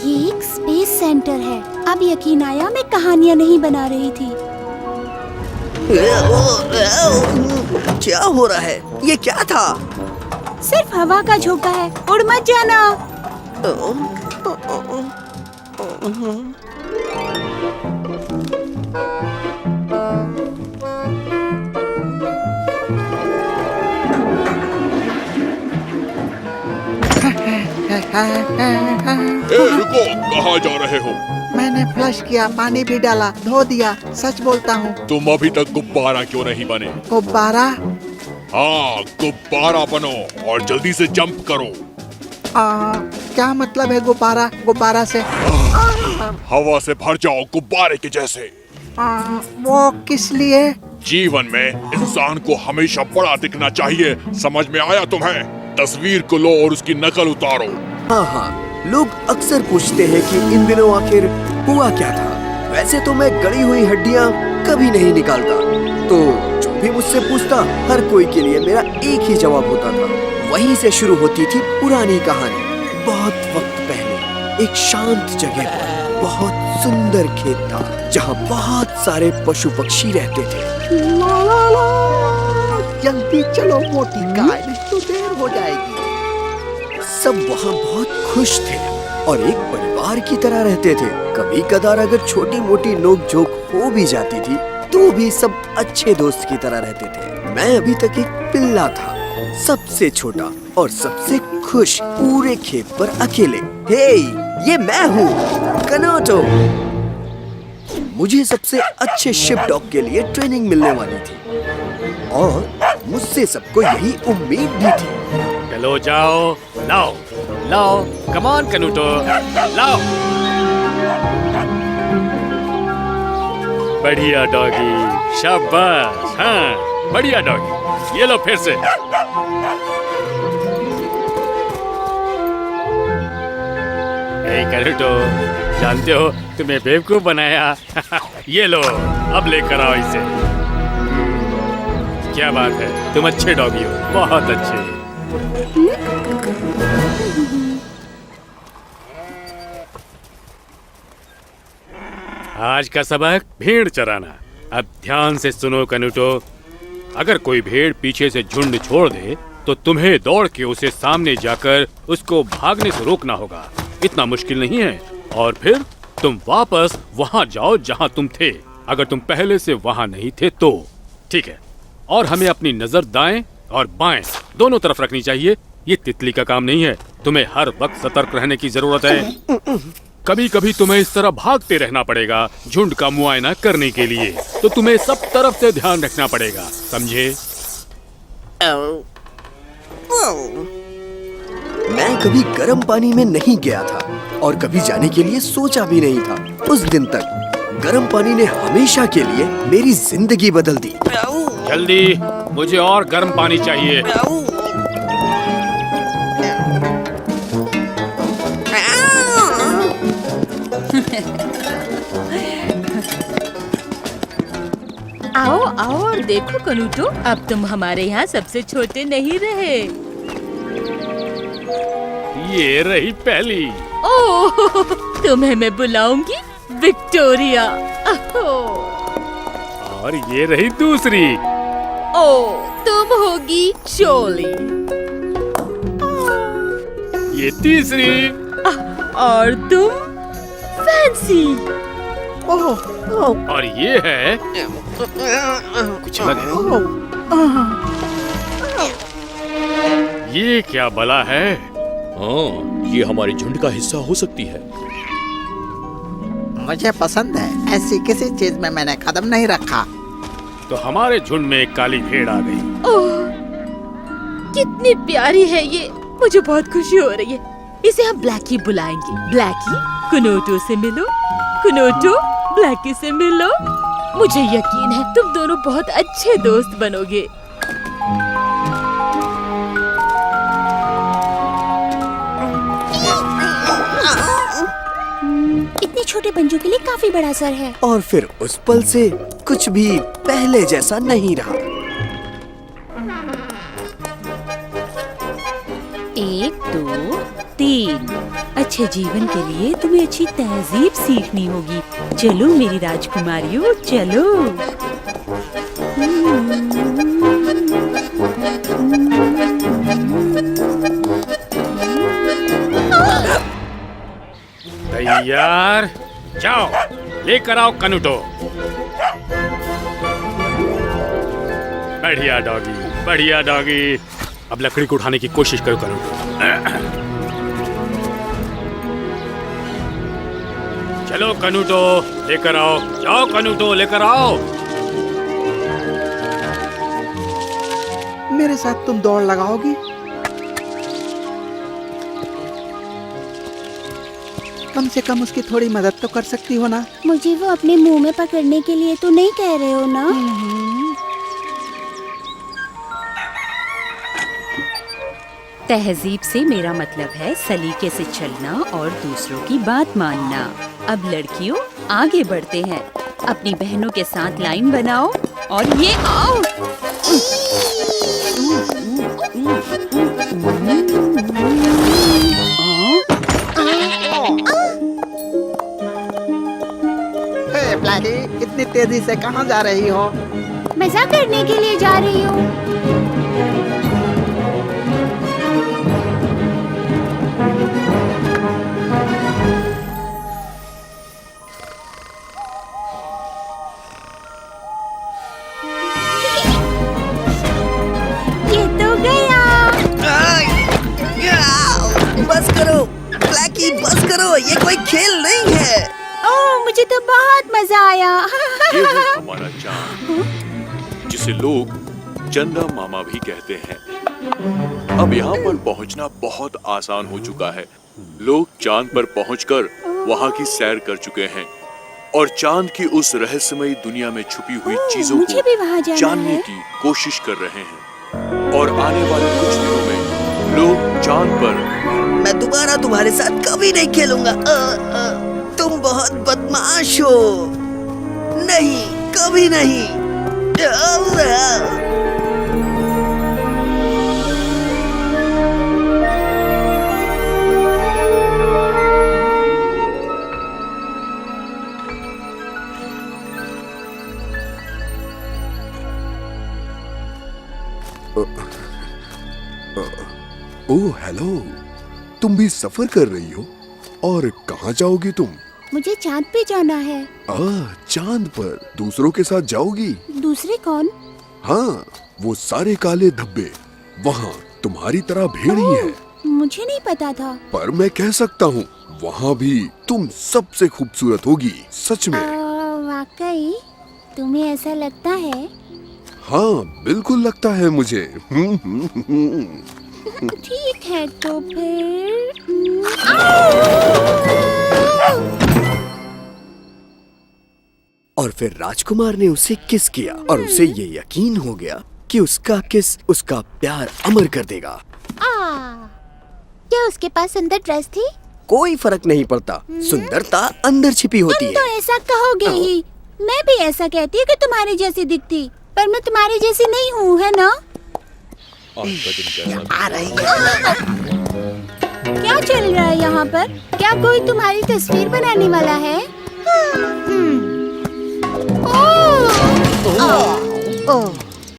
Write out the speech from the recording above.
ये एक space centre है। अब यकीन आया मैं कहानियाँ नहीं बना रही थी। क्या हो रहा है? ये क्या था? सिर्फ हवा का झोंका है, उड़ मत जाना। रुको, कहाँ जा रहे हो? मैंने फ्लश किया, पानी भी डाला, धो दिया। सच बोलता हूँ। तुम अभी तक गुब्बारा क्यों नहीं बने? गुब्बारा? हाँ, गुब्बारा बनो और जल्दी से जंप करो। क्या मतलब है गुब्बारा? गुब्बारा से? हवा से भर जाओ गुब्बारे के जैसे। वो किस लिए? जीवन में इंसान को हमेशा बड़ा दिखना चाहिए। समझ में आया तुम्हें? तस्वीर को लो और उसकी नकल उतारो। हाँ हाँ, लोग अक्सर पूछते हैं कि इन दिनों आखिर हुआ क्या था। वैसे तो मैं गड़ी हुई हड्डियाँ कभी नहीं निकालता, तो जो भी मुझसे पूछता हर कोई के लिए मेरा एक ही जवाब होता था। वहीं से शुरू होती थी पुरानी कहानी। बहुत वक्त पहले एक शांत जगह पर बहुत सुंदर खेत था, जहाँ बहुत सारे पशु पक्षी रहते थे। ला ला ला, जल्दी चलो मोटी गाय, नहीं तो देर हो जाएगी। सब वहाँ बहुत खुश थे और एक परिवार की तरह रहते थे। कभी कदार अगर छोटी मोटी नोक झोंक हो भी जाती थी, तो भी सब अच्छे दोस्त की तरह रहते थे। मैं अभी तक एक पिल्ला था, सबसे छोटा और सबसे खुश पूरे खेत पर अकेले। हे, ये मैं हूँ, कनोटो। मुझे सबसे अच्छे शिप डॉग के लिए ट्रेनिंग मिलने वाली थी और मुझसे सबको यही उम्मीद भी थी। चलो जाओ, लाओ लाओ, कम ऑन कनूटो, लाओ। बढ़िया डॉगी, शाबाश। हाँ, बढ़िया डॉगी। ये लो फिर से। ए कनूटो, जानते हो तुम्हें बेवकूफ बनाया। ये लो, अब लेकर आओ इसे। क्या बात है, तुम अच्छे डॉगी हो, बहुत अच्छे। आज का सबक भेड़ चराना। अब ध्यान से सुनो कनूटो। अगर कोई भेड़ पीछे से झुंड छोड़ दे तो तुम्हें दौड़ के उसे सामने जाकर उसको भागने से रोकना होगा। इतना मुश्किल नहीं है। और फिर तुम वापस वहां जाओ जहां तुम थे, अगर तुम पहले से वहां नहीं थे तो। ठीक है। और हमें अपनी नजर दाएं और बाएं दोनों तरफ रखनी चाहिए। ये तितली का काम नहीं है। तुम्हें हर वक्त सतर्क रहने की जरूरत है। कभी कभी तुम्हें इस तरह भागते रहना पड़ेगा झुंड का मुआयना करने के लिए, तो तुम्हें सब तरफ से ध्यान रखना पड़ेगा, समझे? मैं कभी गर्म पानी में नहीं गया था और कभी जाने के लिए सोचा भी नहीं था। उस दिन तक गर्म पानी ने हमेशा के लिए मेरी जिंदगी बदल दी। जल्दी, मुझे और गर्म पानी चाहिए। आओ आओ और देखो कनूटो, अब तुम हमारे यहाँ सबसे छोटे नहीं रहे। ये रही पहली। ओह, तुम्हें मैं बुलाऊंगी विक्टोरिया। और ये रही दूसरी। ओह, तुम होगी चोली। ये तीसरी। और तुम फैंसी। और ये है कुछ अलग है। ये क्या बला है? हाँ, ये हमारे झुंड का हिस्सा हो सकती है। मुझे पसंद है, ऐसी किसी चीज में मैंने कदम नहीं रखा। तो हमारे झुंड में एक काली भेड़ आ गई। ओह, कितनी प्यारी है ये, मुझे बहुत खुशी हो रही है। इसे हम ब्लैकी बुलाएंगे। ब्लैकी, कुनोटो से मिलो। कुनोटो, ब्लैकी से मिलो। मुझे यकीन है तुम दोनों बहुत अच्छे दोस्त बनोगे। इतने छोटे पंजों के लिए काफी बड़ा सर है। और फिर उस पल से कुछ भी पहले जैसा नहीं रहा। 1 2 3। अच्छे जीवन के लिए तुम्हें अच्छी तहजीब सीखनी होगी। चलो मेरी राजकुमारियों, चलो। तैयार, जाओ लेकर आओ कनूटो। बढ़िया डॉगी, बढ़िया डॉगी। अब लकड़ी को उठाने की कोशिश करो कनूटो। चलो कनूटो लेकर आओ, जाओ कनूटो लेकर आओ। मेरे साथ तुम दौड़ लगाओगी? कम से कम उसकी थोड़ी मदद तो कर सकती हो ना? मुझे वो अपने मुंह में पकड़ने के लिए तो नहीं कह रहे हो ना? तहजीब से मेरा मतलब है सलीके से चलना और दूसरों की बात मानना। अब लड़कियों आगे बढ़ते हैं। अपनी बहनों के साथ लाइन बनाओ और ये आओ। हे ब्लैकी, इतनी तेजी से कहाँ जा रही हो? मजाक करने के लिए जा रही हूँ। ये तो गया। बस करो ब्लैकी, बस करो, ये कोई खेल नहीं है। ओह, मुझे तो बहुत मजा आया। ये है हमारा चांद, जिसे लोग चंदा मामा भी कहते हैं। अब यहाँ पर पहुँचना बहुत आसान हो चुका है। लोग चांद पर पहुँचकर वहाँ की सैर कर चुके हैं और चांद की उस रहस्यमयी दुनिया में छुपी हुई चीजों मुझे भी वहाँ को जाना जानने है। की कोशिश कर रहे हैं। और आने वाले कुछ दिनों में लोग चांद पर। मैं दोबारा तुम्हारे साथ कभी नहीं खेलूंगा। तुम बहुत बदमाश हो। नहीं, कभी नहीं। ओह हेलो, तुम भी सफर कर रही हो? और कहाँ जाओगी तुम? मुझे चांद पे जाना है। चांद पर दूसरों के साथ जाओगी? दूसरे कौन? हाँ, वो सारे काले धब्बे, वहाँ तुम्हारी तरह भीड़ ही है। मुझे नहीं पता था। पर मैं कह सकता हूँ, वहाँ भी तुम सबसे खूबसूरत होगी, सच में। वाकई? तुम्हें ऐसा लगता है? हाँ, बिल्कुल लगता है मुझे। ठीक है तो फिर। और फिर राजकुमार ने उसे किस किया और उसे ये यकीन हो गया कि उसका किस उसका प्यार अमर कर देगा। क्या उसके पास सुंदर ड्रेस थी? कोई फर्क नहीं पड़ता, सुंदरता अंदर छिपी होती तुम तो है। ऐसा कहोगे ही। मैं भी ऐसा कहती हूँ कि तुम्हारी जैसी दिखती, पर मैं तुम्हारी जैसी नहीं हूँ, है ना? आज का दिन कैसा आ रही है। क्या चल रहा है यहाँ पर? क्या कोई तुम्हारी तस्वीर बनाने वाला है? ओह!